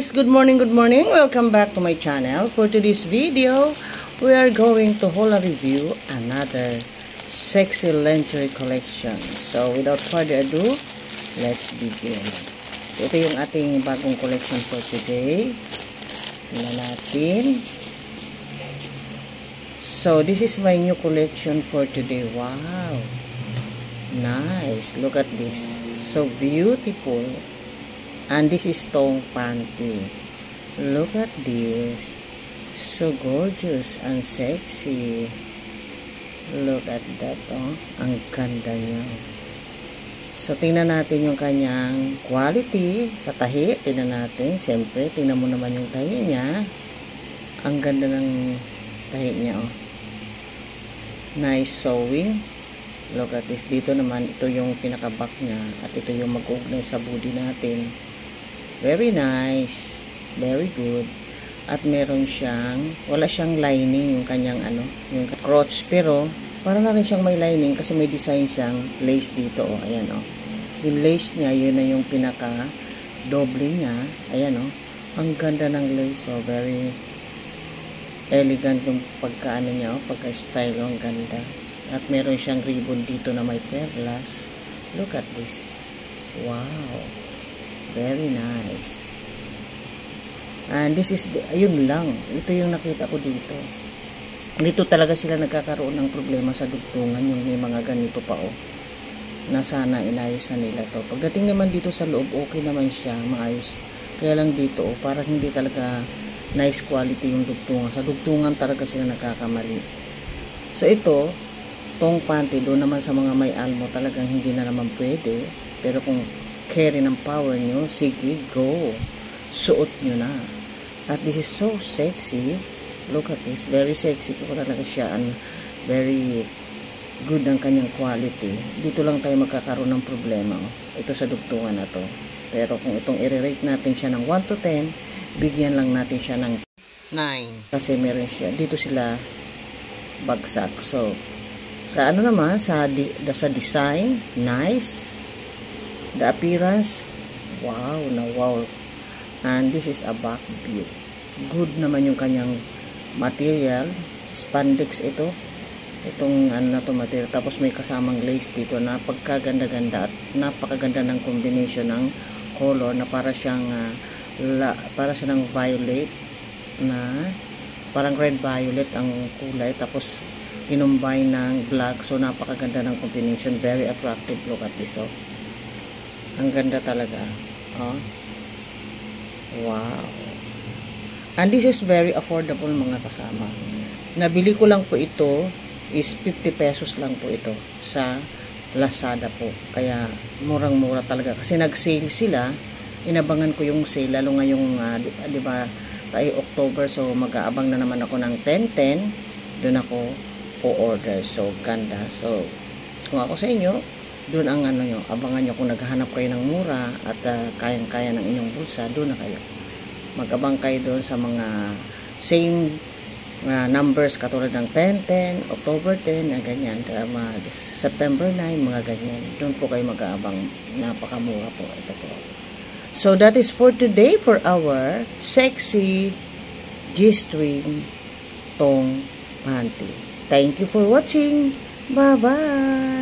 guys, good morning, welcome back to my channel. For today's video, we are going to haul a review another sexy lingerie collection. So without further ado, let's begin. So, ito yung ating bagong collection for today. Tingnan natin. So this is my new collection for today. Wow, nice, look at this, so beautiful. And this is thong panty. Look at this. So gorgeous and sexy. Look at that, oh. Ang ganda niya. So, tingnan natin yung kanyang quality sa tahi. Tingnan natin. Siyempre, tingnan mo naman yung tahi niya. Ang ganda ng tahi niya, oh. Nice sewing. Look at this. Dito naman, ito yung pinaka-back niya. At ito yung mag-ugnay sa body natin. Very nice. Very good. At meron siyang, wala siyang lining yung kanyang yung crotch. Pero, para na rin siyang may lining kasi may design siyang lace dito. Oh. Ayan, oh. Yung lace niya, yun na yung pinaka-doble niya. Ayan, oh. Ang ganda ng lace. Oh. Very elegant yung pagka niya. Oh. Pagka-style. Oh. Ang ganda. At meron siyang ribbon dito na may perlas. Look at this. Wow. Very nice. And this is, ayun lang. Ito yung nakita ko dito. Dito talaga sila nagkakaroon ng problema sa dugtungan. Yung may mga ganito pa, oh. Na sana inayos na nila to. Pagdating naman dito sa loob, okay naman siya. Maayos. Kaya lang dito, oh. Parang hindi talaga nice quality yung dugtungan. Sa dugtungan talaga sila nagkakamali. So ito, thong panty, doon naman sa mga may almo, talagang hindi na naman pwede. Pero kung carry ng power nyo, sige, go. Suot nyo na. At this is so sexy. Look at this. Very sexy po talaga siya. And very good ang kanyang quality. Dito lang tayo magkakaroon ng problema. Ito sa dugtungan na to. Pero kung itong i-rate natin siya ng 1 to 10, bigyan lang natin siya ng 9. Kasi meron siya. Dito sila bagsak. So, sa naman, sa design, nice. The appearance, wow na wow. And this is a back view. Good naman yung kanyang material. Spandex ito. Itong na to material. Tapos may kasamang lace dito na pagkaganda-ganda at napakaganda ng combination ng color na para siyang violet na parang red violet ang kulay. Tapos kinumbine ng black. So napakaganda ng combination. Very attractive. Look at this, oh. Ang ganda talaga. Oh. Wow. And this is very affordable mga kasama. Nabili ko lang po ito is 50 pesos lang po ito sa Lazada po. Kaya murang-mura talaga. Kasi nag-sale sila. Inabangan ko yung sale. Lalo ngayong, di ba, tayo October. So mag-aabang na naman ako ng 10-10. Doon ako po-order. So ganda. So kung ako sa inyo, doon ang nyo, abangan nyo kung naghahanap kayo ng mura at kayang-kaya ng inyong bulsa, doon na kayo. Mag-abang kayo doon sa mga same numbers katulad ng 10-10, October 10, ganyan, September 9, mga ganyan. Doon po kayo mag-aabang. Napakamura po. Ito po. So that is for today for our sexy G-string thong panty. Thank you for watching. Bye-bye.